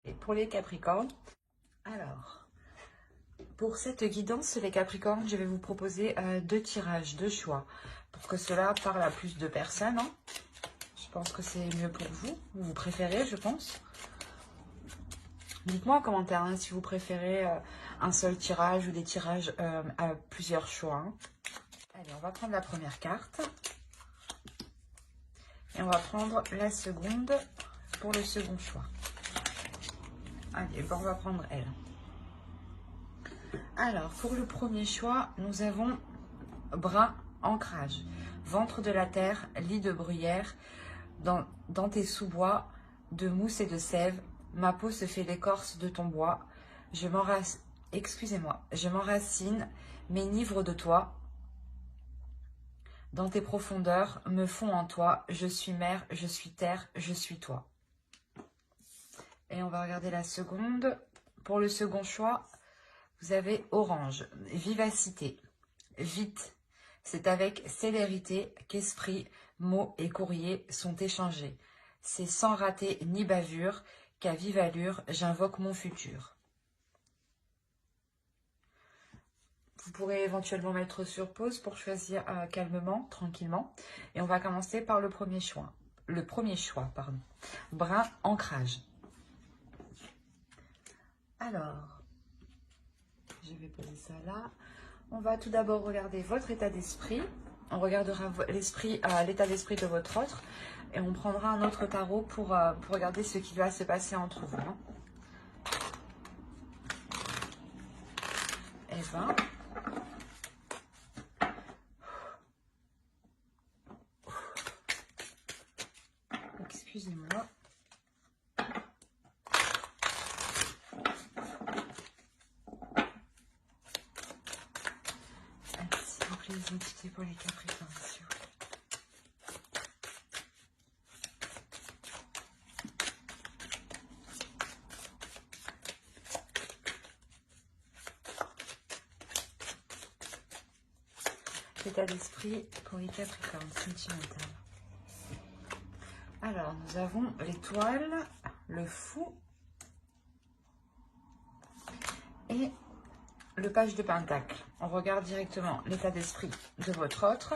Et pour les Capricornes, alors, pour cette guidance, les Capricornes, je vais vous proposer deux tirages, deux choix, pour que cela parle à plus de personnes. Hein. Je pense que c'est mieux pour vous. Vous préférez, je pense. Dites-moi en commentaire hein, si vous préférez un seul tirage ou des tirages à plusieurs choix. Hein. Allez, on va prendre la première carte. Et on va prendre la seconde pour le second choix. Allez, bon, on va prendre elle. Alors, pour le premier choix, nous avons brin, ancrage, ventre de la terre, lit de bruyère, dans tes sous-bois, de mousse et de sève, ma peau se fait l'écorce de ton bois, je m'enracine, m'enivre de toi, dans tes profondeurs, me fond en toi, je suis mer, je suis terre, je suis toi. Et on va regarder la seconde. Pour le second choix, vous avez orange, vivacité, vite. C'est avec célérité qu'esprit, mots et courriers sont échangés. C'est sans rater ni bavure qu'à vive allure j'invoque mon futur. Vous pourrez éventuellement mettre sur pause pour choisir calmement, tranquillement. Et on va commencer par le premier choix. Brin, ancrage. Alors, je vais poser ça là. On va tout d'abord regarder votre état d'esprit. On regardera l'état d'esprit de votre autre. Et on prendra un autre tarot pour regarder ce qui va se passer entre vous. Hein. Et ben... Excusez-moi. S'il vous plaît, les entités pour les Capricornes, s'il vous plaît. L'état d'esprit pour les Capricornes, sentimental. Alors, nous avons l'étoile, le fou et le page de pentacle. On regarde directement l'état d'esprit de votre autre.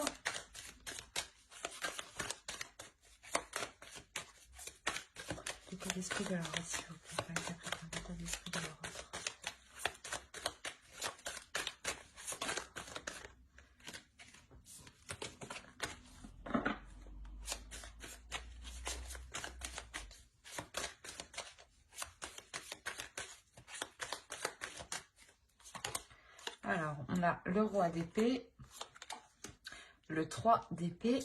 L'état d'esprit de leur autre, s'il vous plaît. L'état d'esprit de leur autre. Alors, on a le roi d'épée, le 3 d'épée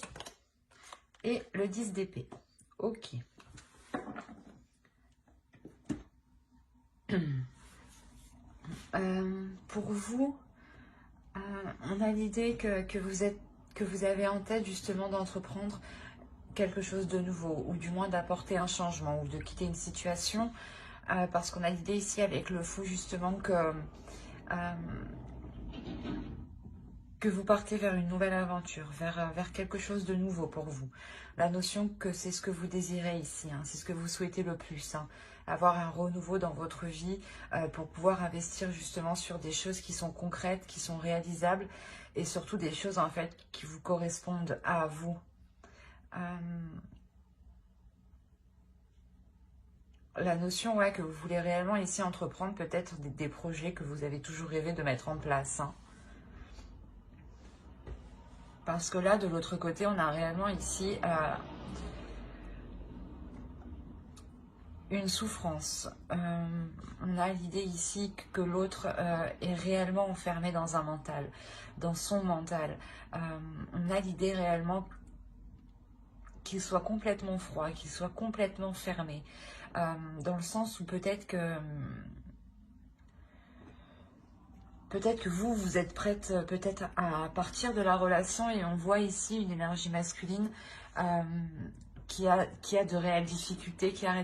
et le 10 d'épée. Ok. Pour vous, on a l'idée que vous avez en tête justement d'entreprendre quelque chose de nouveau, ou du moins d'apporter un changement, ou de quitter une situation, parce qu'on a l'idée ici avec le fou justement que vous partez vers une nouvelle aventure, vers quelque chose de nouveau pour vous. La notion que c'est ce que vous désirez ici, hein, c'est ce que vous souhaitez le plus, hein, avoir un renouveau dans votre vie pour pouvoir investir justement sur des choses qui sont concrètes, qui sont réalisables, et surtout des choses en fait qui vous correspondent à vous. La notion que vous voulez réellement ici entreprendre peut-être des projets que vous avez toujours rêvé de mettre en place. Hein. Parce que là, de l'autre côté, on a réellement ici une souffrance. On a l'idée ici que l'autre est réellement enfermé dans un mental, dans son mental. On a l'idée réellement qu'il soit complètement froid, qu'il soit complètement fermé. Dans le sens où peut-être que vous êtes prête peut-être à partir de la relation, et on voit ici une énergie masculine qui a de réelles difficultés, qui a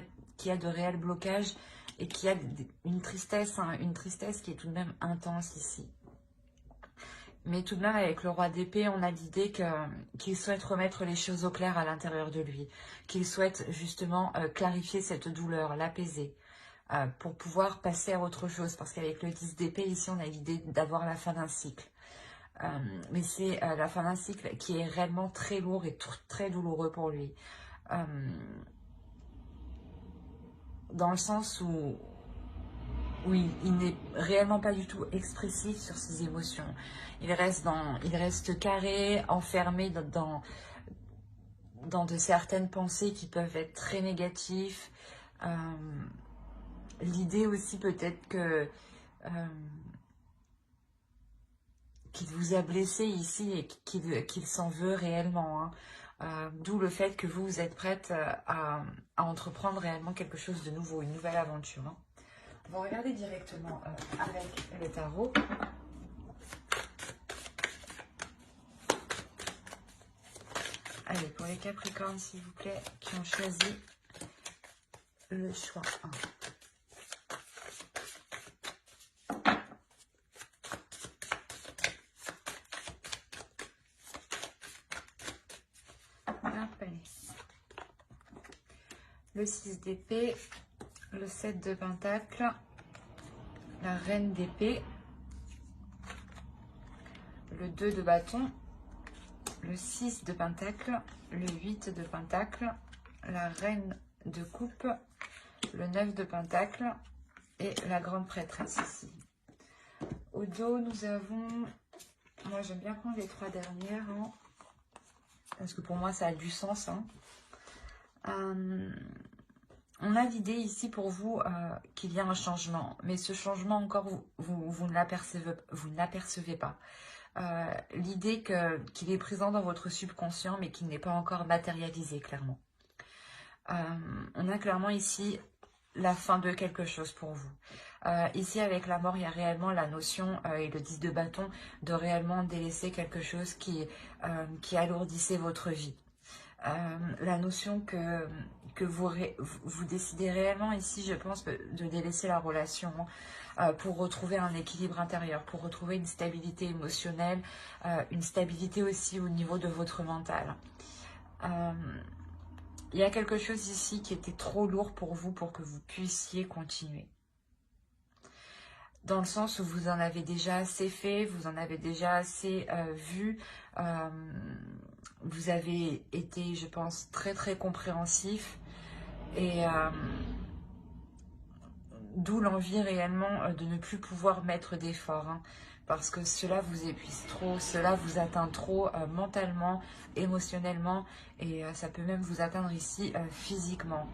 de réels blocages et qui a une tristesse qui est tout de même intense ici. Mais tout de même, avec le roi d'épée, on a l'idée qu'il souhaite remettre les choses au clair à l'intérieur de lui, qu'il souhaite justement clarifier cette douleur, l'apaiser. pour pouvoir passer à autre chose. Parce qu'avec le 10 d'épée, ici, on a l'idée d'avoir la fin d'un cycle. Mais c'est la fin d'un cycle qui est réellement très lourd et très douloureux pour lui. Dans le sens où il n'est réellement pas du tout expressif sur ses émotions. Il reste carré, enfermé dans de certaines pensées qui peuvent être très négatives. L'idée aussi peut-être que qu'il vous a blessé ici et qu'il s'en veut réellement. Hein. D'où le fait que vous êtes prête à entreprendre réellement quelque chose de nouveau, une nouvelle aventure. Hein. On va regarder directement avec le tarot. Allez, pour les Capricornes, s'il vous plaît, qui ont choisi le choix 1. Le 6 d'épée, le 7 de pentacle, la reine d'épée, le 2 de bâton, le 6 de pentacle, le 8 de pentacle, la reine de coupe, le 9 de pentacle et la grande prêtresse ici. Au dos, nous avons, moi j'aime bien prendre les 3 dernières, hein, parce que pour moi ça a du sens. Hein. On a l'idée ici pour vous qu'il y a un changement, mais ce changement encore, vous ne l'apercevez pas. L'idée qu'il est présent dans votre subconscient, mais qu'il n'est pas encore matérialisé, clairement. On a clairement ici la fin de quelque chose pour vous. Ici, avec la mort, il y a réellement la notion, et le 10 de bâton, de réellement délaisser quelque chose qui alourdissait votre vie. La notion que vous décidez réellement ici, je pense, de délaisser la relation pour retrouver un équilibre intérieur, pour retrouver une stabilité émotionnelle, une stabilité aussi au niveau de votre mental. Il y a quelque chose ici qui était trop lourd pour vous pour que vous puissiez continuer. Dans le sens où vous en avez déjà assez fait, vous en avez déjà assez vu. Vous avez été, je pense, très très compréhensif. Et d'où l'envie réellement de ne plus pouvoir mettre d'efforts. Hein, parce que cela vous épuise trop, cela vous atteint trop mentalement, émotionnellement. Et ça peut même vous atteindre ici physiquement.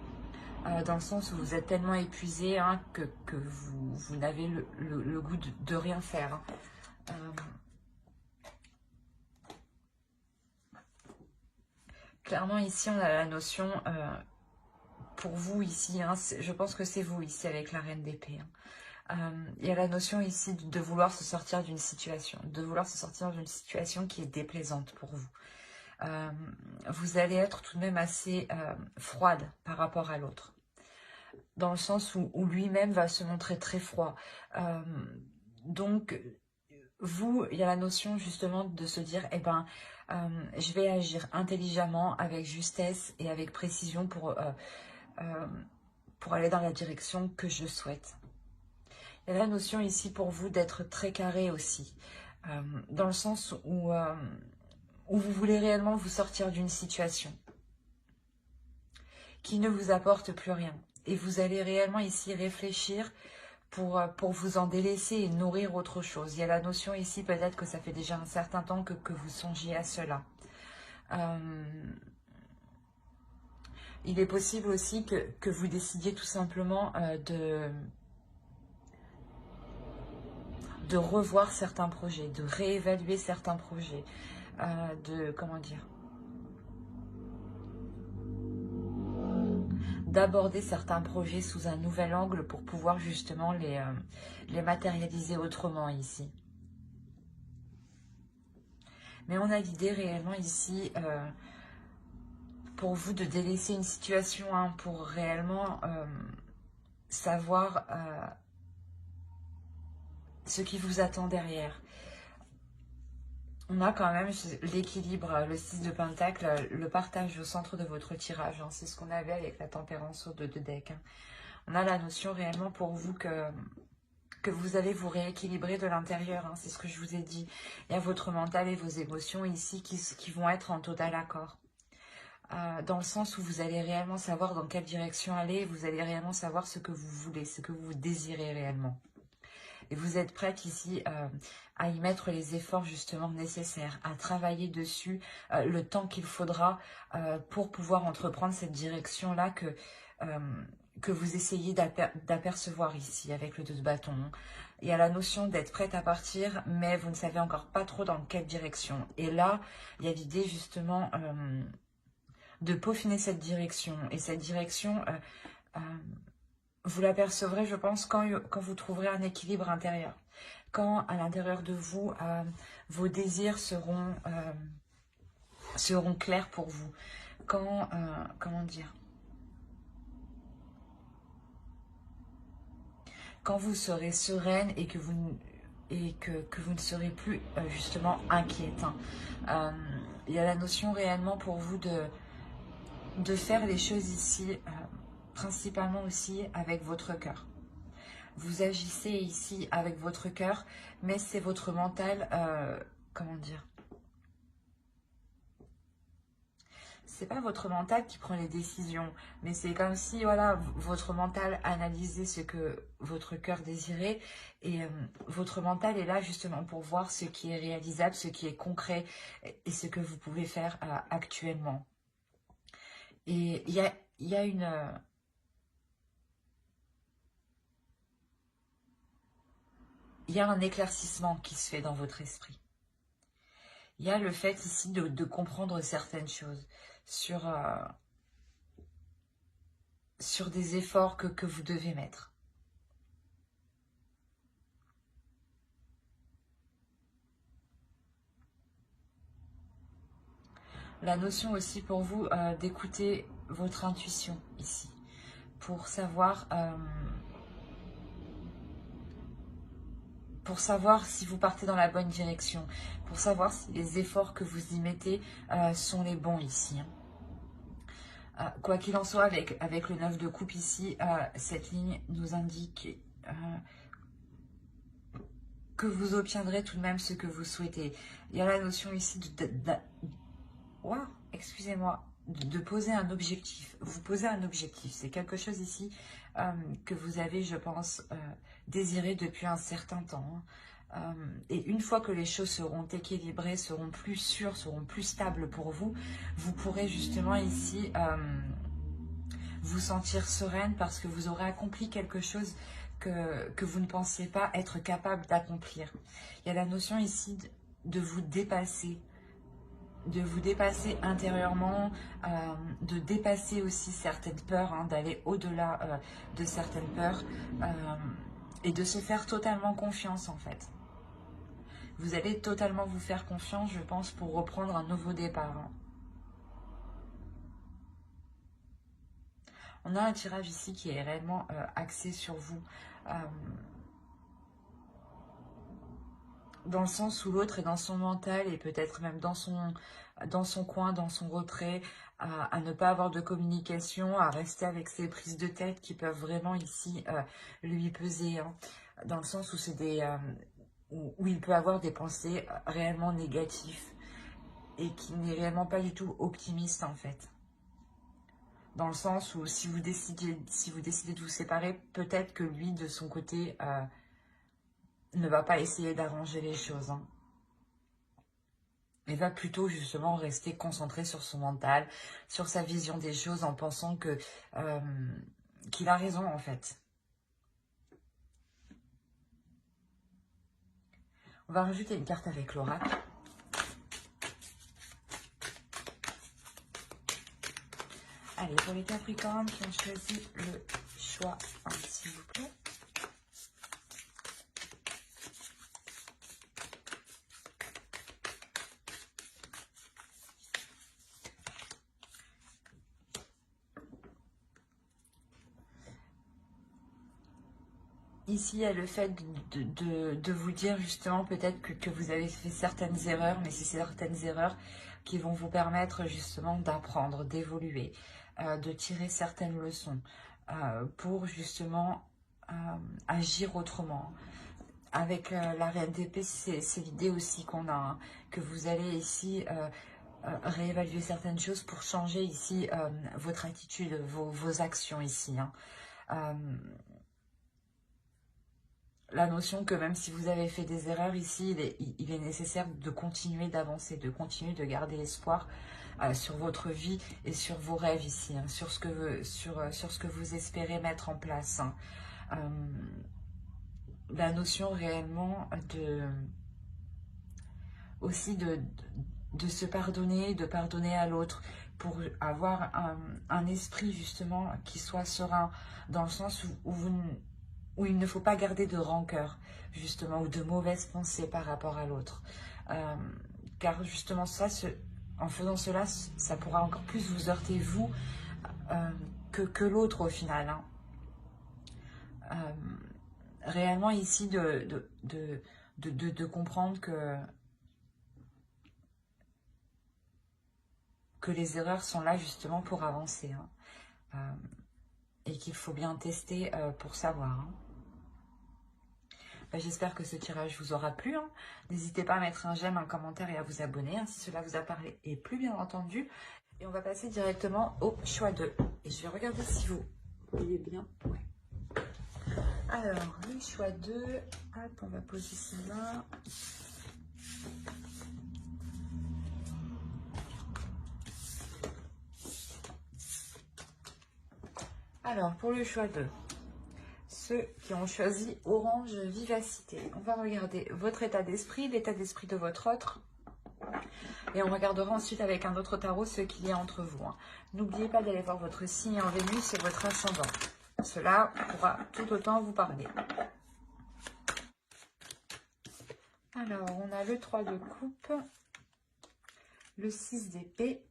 Dans le sens où vous êtes tellement épuisé hein, que vous n'avez le goût de rien faire. Hein. Clairement ici on a la notion, pour vous ici, hein, je pense que c'est vous ici avec la reine d'épée. Hein. Il y a la notion ici de vouloir se sortir d'une situation, qui est déplaisante pour vous. Vous allez être tout de même assez froide par rapport à l'autre. Dans le sens où lui-même va se montrer très froid. Donc, vous, il y a la notion justement de se dire, eh ben, je vais agir intelligemment, avec justesse et avec précision pour aller dans la direction que je souhaite. Il y a la notion ici pour vous d'être très carré aussi, dans le sens où vous voulez réellement vous sortir d'une situation qui ne vous apporte plus rien. Et vous allez réellement ici réfléchir pour vous en délaisser et nourrir autre chose. Il y a la notion ici, peut-être que ça fait déjà un certain temps que vous songiez à cela. Il est possible aussi que vous décidiez tout simplement de revoir certains projets, de réévaluer certains projets, comment dire, d'aborder certains projets sous un nouvel angle pour pouvoir justement les matérialiser autrement ici. Mais on a l'idée réellement ici pour vous de délaisser une situation hein, pour réellement savoir ce qui vous attend derrière. On a quand même l'équilibre, le 6 de pentacle, le partage au centre de votre tirage. Hein. C'est ce qu'on avait avec la tempérance au 2 de deck. Hein. On a la notion réellement pour vous que vous allez vous rééquilibrer de l'intérieur, hein, c'est ce que je vous ai dit. Il y a votre mental et vos émotions ici qui vont être en total accord. Dans le sens où vous allez réellement savoir dans quelle direction aller, vous allez réellement savoir ce que vous voulez, ce que vous désirez réellement. Et vous êtes prête ici à y mettre les efforts justement nécessaires, à travailler dessus le temps qu'il faudra pour pouvoir entreprendre cette direction-là que vous essayez d'apercevoir ici avec le 2 de bâton. Il y a la notion d'être prête à partir, mais vous ne savez encore pas trop dans quelle direction. Et là, il y a l'idée justement de peaufiner cette direction. Et cette direction, vous l'apercevrez, je pense, quand vous trouverez un équilibre intérieur. Quand à l'intérieur de vous, vos désirs seront clairs pour vous. Quand, comment dire, quand vous serez sereine et que vous ne serez plus justement inquiète. Hein. Il y a la notion réellement pour vous de faire les choses ici, principalement aussi avec votre cœur. Vous agissez ici avec votre cœur, mais c'est votre mental, comment dire, c'est pas votre mental qui prend les décisions, mais c'est comme si, voilà, votre mental analysait ce que votre cœur désirait, et votre mental est là justement pour voir ce qui est réalisable, ce qui est concret, et ce que vous pouvez faire actuellement. Et il y a une... il y a un éclaircissement qui se fait dans votre esprit. Il y a le fait ici de comprendre certaines choses sur des efforts que vous devez mettre. La notion aussi pour vous d'écouter votre intuition ici, pour savoir si vous partez dans la bonne direction, pour savoir si les efforts que vous y mettez sont les bons ici. Quoi qu'il en soit, avec le 9 de coupe ici, cette ligne nous indique que vous obtiendrez tout de même ce que vous souhaitez. Il y a la notion ici excusez-moi, de poser un objectif. Vous posez un objectif, c'est quelque chose ici que vous avez, je pense, désiré depuis un certain temps. Et une fois que les choses seront équilibrées, seront plus sûres, seront plus stables pour vous, vous pourrez justement ici vous sentir sereine parce que vous aurez accompli quelque chose que vous ne pensiez pas être capable d'accomplir. Il y a la notion ici de vous dépasser intérieurement, de dépasser aussi certaines peurs, hein, d'aller au-delà de certaines peurs et de se faire totalement confiance en fait. Vous allez totalement vous faire confiance, je pense, pour reprendre un nouveau départ. Hein. On a un tirage ici qui est réellement axé sur vous. Dans le sens où l'autre est dans son mental et peut-être même dans son coin, dans son retrait, à ne pas avoir de communication, à rester avec ses prises de tête qui peuvent vraiment ici lui peser. Hein. Dans le sens où c'est où il peut avoir des pensées réellement négatives et qui n'est réellement pas du tout optimiste en fait. Dans le sens où si vous décidez de vous séparer, peut-être que lui de son côté ne va pas essayer d'arranger les choses. Hein. Il va plutôt justement rester concentré sur son mental, sur sa vision des choses en pensant qu'il a raison en fait. On va rajouter une carte avec l'oracle. Allez, pour les Capricornes qui ont choisi le choix 1, s'il vous plaît. Ici, il y a le fait de vous dire justement peut-être que vous avez fait certaines erreurs, mais c'est certaines erreurs qui vont vous permettre justement d'apprendre, d'évoluer, de tirer certaines leçons. pour justement agir autrement. Avec la reine d'épée, c'est l'idée aussi qu'on a, hein, que vous allez ici réévaluer certaines choses pour changer ici votre attitude, vos actions ici. Hein. La notion que même si vous avez fait des erreurs ici, il est nécessaire de continuer d'avancer, de continuer de garder espoir sur votre vie et sur vos rêves ici, hein, sur ce que vous espérez mettre en place. Hein. La notion réellement aussi de se pardonner, de pardonner à l'autre, pour avoir un esprit justement qui soit serein, dans le sens où il ne faut pas garder de rancœur, justement, ou de mauvaises pensées par rapport à l'autre. Car justement, en faisant cela, ça pourra encore plus vous heurter, vous, que l'autre au final. Hein. Réellement ici, de comprendre que les erreurs sont là justement pour avancer. Hein. Et qu'il faut bien tester pour savoir. Hein. J'espère que ce tirage vous aura plu. Hein. N'hésitez pas à mettre un j'aime, un commentaire et à vous abonner hein, si cela vous a parlé et plu bien entendu. Et on va passer directement au choix 2. Et je vais regarder si vous voyez bien. Ouais. Alors, le choix 2. Hop, on va poser cela. Alors, pour le choix 2. Ceux qui ont choisi Orange Vivacité. On va regarder votre état d'esprit, l'état d'esprit de votre autre. Et on regardera ensuite avec un autre tarot ce qu'il y a entre vous. Hein. N'oubliez pas d'aller voir votre signe en Vénus et votre ascendant. Cela pourra tout autant vous parler. Alors, on a le 3 de coupe, le 6 d'épée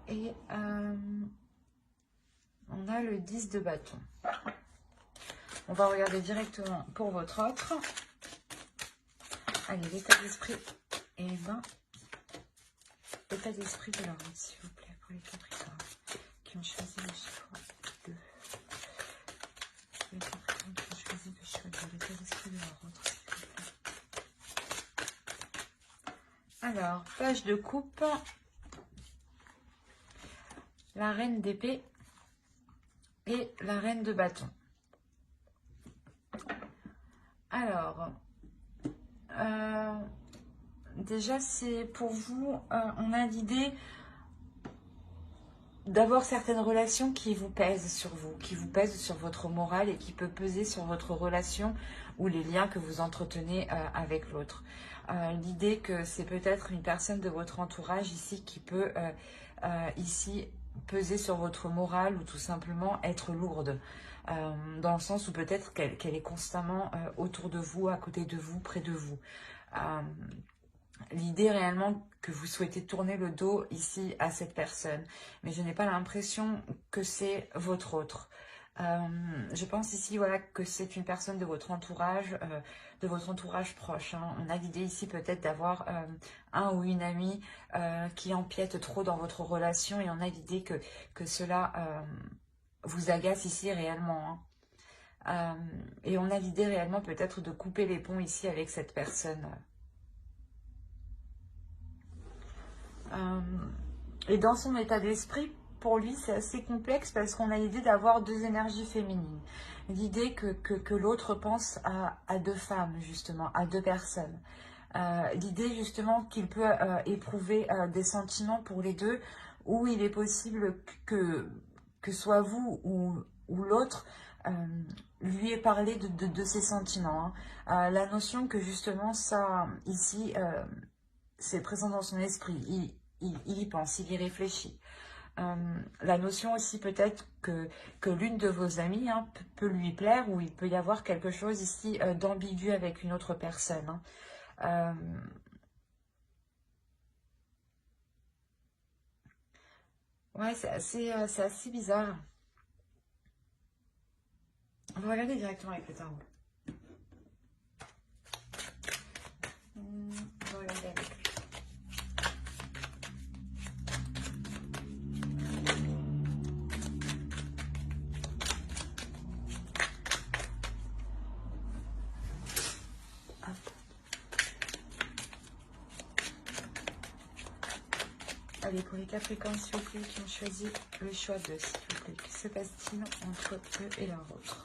et on a le 10 de bâton. On va regarder directement pour votre autre. Allez, l'état d'esprit. Et ben, l'état d'esprit de leur autre, s'il vous plaît, pour les Capricornes qui ont choisi le choix 2. Les Capricornes qui ont choisi le choix 2, l'état d'esprit de leur autre, s'il vous plaît. Alors, page de coupe. La reine d'épée et la reine de bâton. Alors, déjà, c'est pour vous, on a l'idée d'avoir certaines relations qui vous pèsent sur vous, qui vous pèsent sur votre morale et qui peut peser sur votre relation ou les liens que vous entretenez avec l'autre. L'idée que c'est peut-être une personne de votre entourage ici qui peut ici peser sur votre morale ou tout simplement être lourde. Dans le sens où peut-être qu'elle est constamment autour de vous, à côté de vous, près de vous. L'idée réellement que vous souhaitez tourner le dos ici à cette personne. Mais je n'ai pas l'impression que c'est votre autre. Je pense ici voilà, que c'est une personne de votre entourage proche. Hein. On a l'idée ici peut-être d'avoir un ou une amie qui empiète trop dans votre relation et on a l'idée que cela vous agace ici réellement. Hein. Et on a l'idée réellement peut-être de couper les ponts ici avec cette personne. Et dans son état d'esprit, pour lui, c'est assez complexe parce qu'on a l'idée d'avoir deux énergies féminines. L'idée que l'autre pense à deux femmes, justement, à deux personnes. L'idée, justement, qu'il peut éprouver des sentiments pour les deux, où il est possible que soit vous ou l'autre lui ait parlé de ses sentiments. Hein. La notion que, justement, ça, ici, c'est présent dans son esprit. Il y pense, il y réfléchit. La notion aussi peut-être que l'une de vos amies hein, peut lui plaire ou il peut y avoir quelque chose ici d'ambigu avec une autre personne. Hein. Ouais, c'est assez bizarre. On va regarder directement avec le tarot. On va regarder avec lui. Allez, pour les Capricornes, s'il vous plaît, qui ont choisi le choix 2, s'il vous plaît. Que se passe-t-il entre eux et leur autre?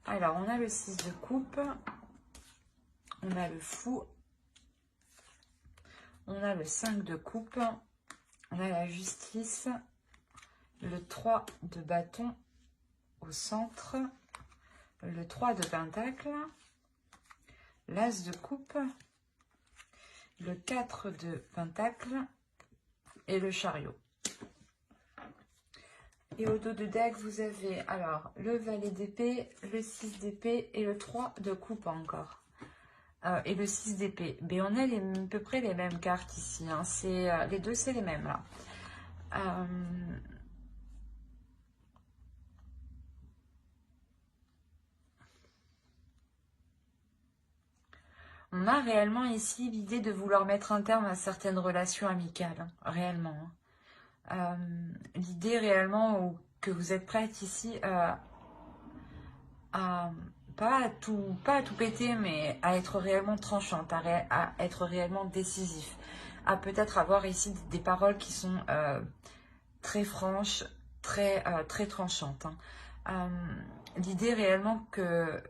Alors, on a le 6 de coupe. On a le fou. On a le 5 de coupe. On a la justice. Le 3 de bâton au centre. Le 3 de pentacle. L'as de coupe. Le 4 de pentacle. Et le chariot. Et au dos de deck, vous avez alors le valet d'épée, le 6 d'épée et le 3 de coupe encore. Et le 6 d'épée. Mais on a à peu près les mêmes cartes ici. Hein. Les deux, c'est les mêmes là. On a réellement ici l'idée de vouloir mettre un terme à certaines relations amicales. Hein, réellement. Hein. L'idée réellement que vous êtes prête ici à pas à tout péter, mais à être réellement tranchante, à être réellement décisif, à peut-être avoir ici des paroles qui sont très franches, très tranchantes. Hein. L'idée réellement que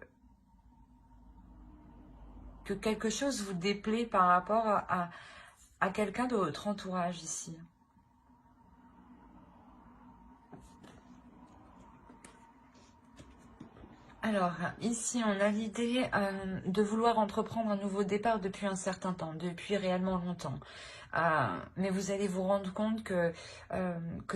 quelque chose vous déplaît par rapport à quelqu'un de votre entourage ici. Alors, ici, on a l'idée de vouloir entreprendre un nouveau départ depuis un certain temps, depuis réellement longtemps. Mais vous allez vous rendre compte que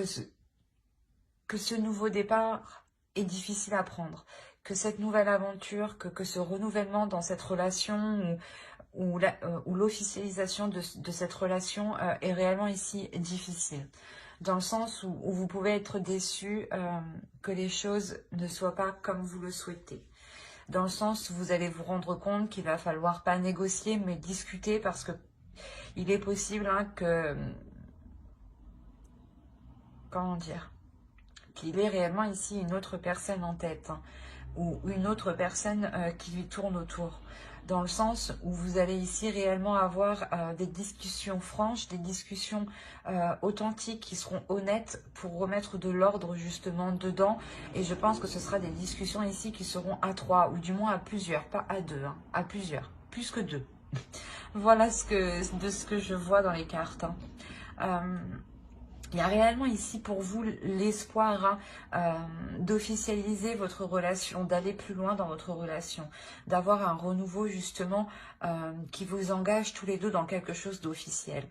ce nouveau départ est difficile à prendre, que cette nouvelle aventure, que ce renouvellement dans cette relation ou l'officialisation de cette relation est réellement ici difficile. Dans le sens où vous pouvez être déçu que les choses ne soient pas comme vous le souhaitez. Dans le sens où vous allez vous rendre compte qu'il va falloir pas négocier, mais discuter parce que il est possible hein, comment dire, qu'il ait réellement ici une autre personne en tête hein, ou une autre personne qui lui tourne autour. Dans le sens où vous allez ici réellement avoir des discussions franches, des discussions authentiques qui seront honnêtes pour remettre de l'ordre justement dedans. Et je pense que ce sera des discussions ici qui seront à 3 ou du moins à plusieurs, pas à 2, hein, à plusieurs, plus que 2. Voilà de ce que je vois dans les cartes. Hein. Il y a réellement ici pour vous l'espoir hein, d'officialiser votre relation, d'aller plus loin dans votre relation, d'avoir un renouveau justement qui vous engage tous les deux dans quelque chose d'officiel.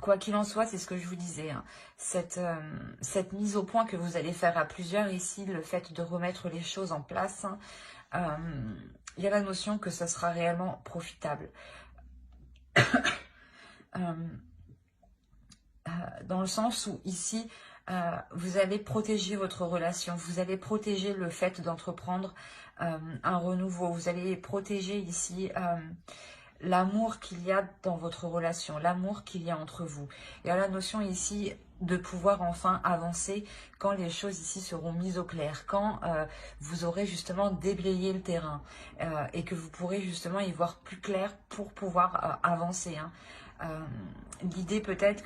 Quoi qu'il en soit, c'est ce que je vous disais, hein, cette mise au point que vous allez faire à plusieurs ici, le fait de remettre les choses en place, hein, il y a la notion que ça sera réellement profitable. Dans le sens où ici, vous allez protéger votre relation, vous allez protéger le fait d'entreprendre un renouveau, vous allez protéger ici l'amour qu'il y a dans votre relation, l'amour qu'il y a entre vous. Il y a la notion ici de pouvoir enfin avancer quand les choses ici seront mises au clair, quand vous aurez justement déblayé le terrain et que vous pourrez justement y voir plus clair pour pouvoir avancer. Hein. L'idée peut-être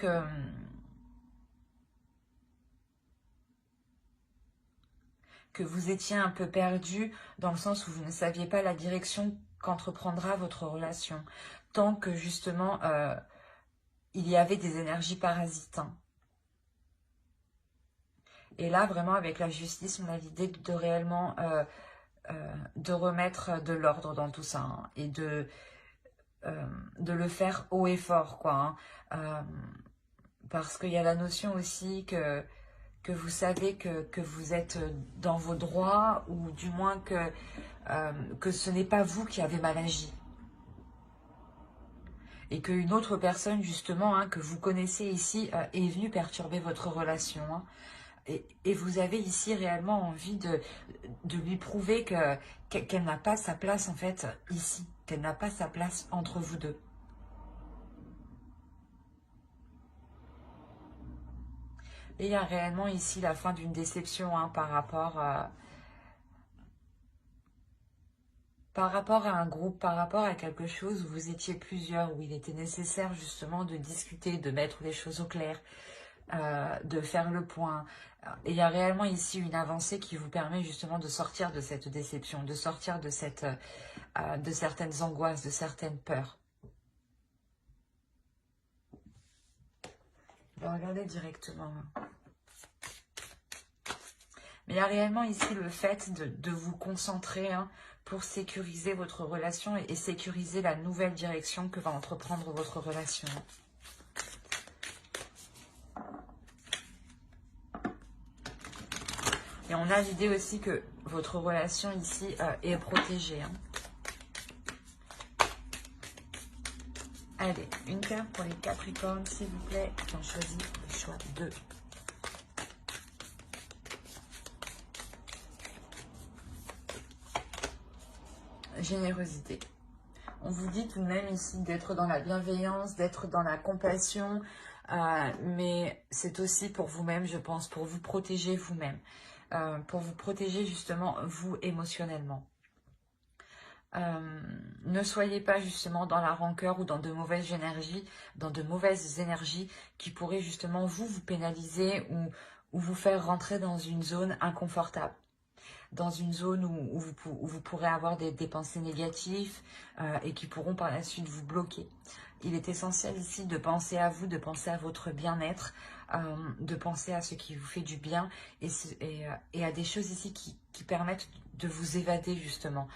que vous étiez un peu perdu dans le sens où vous ne saviez pas la direction qu'entreprendra votre relation, tant que justement il y avait des énergies parasites. Hein. Et là, vraiment, avec la justice, on a l'idée de réellement de remettre de l'ordre dans tout ça hein, et de le faire haut et fort, quoi. Hein. Parce qu'il y a la notion aussi que vous savez que vous êtes dans vos droits ou du moins que ce n'est pas vous qui avez mal agi. Et qu'une autre personne, justement, hein, que vous connaissez ici, est venue perturber votre relation. Hein. Et vous avez ici réellement envie de lui prouver qu'elle n'a pas sa place, en fait, ici. Qu'elle n'a pas sa place entre vous deux. Et il y a réellement ici la fin d'une déception hein, par rapport par rapport à un groupe, par rapport à quelque chose où vous étiez plusieurs, où il était nécessaire justement de discuter, de mettre les choses au clair, de faire le point. Et il y a réellement ici une avancée qui vous permet justement de sortir de cette déception, de sortir de certaines angoisses, de certaines peurs. Je vais regarder directement. Mais il y a réellement ici le fait de vous concentrer pour sécuriser votre relation et sécuriser la nouvelle direction que va entreprendre votre relation. Et on a l'idée aussi que votre relation ici est protégée. Allez, une carte pour les Capricornes, s'il vous plaît. On choisit le choix 2. Générosité. On vous dit tout de même ici d'être dans la bienveillance, d'être dans la compassion, mais c'est aussi pour vous-même, je pense, pour vous protéger vous-même, pour vous protéger justement vous émotionnellement. Ne soyez pas justement dans la rancœur ou dans de mauvaises énergies, qui pourraient justement vous pénaliser ou vous faire rentrer dans une zone inconfortable. Dans une zone où vous pourrez avoir des pensées négatives et qui pourront par la suite vous bloquer. Il est essentiel ici de penser à vous, de penser à votre bien-être, de penser à ce qui vous fait du bien et à des choses ici qui permettent de vous évader justement.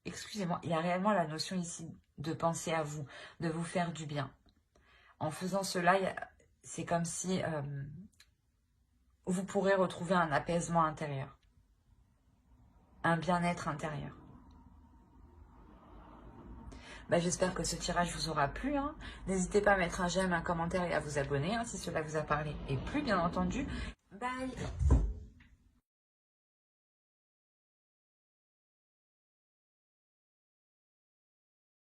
Excusez-moi, il y a réellement la notion ici de penser à vous, de vous faire du bien. En faisant cela, c'est comme si vous pourrez retrouver un apaisement intérieur, un bien-être intérieur. J'espère que ce tirage vous aura plu. N'hésitez pas à mettre un j'aime, un commentaire et à vous abonner si cela vous a parlé et plu, bien entendu. Bye!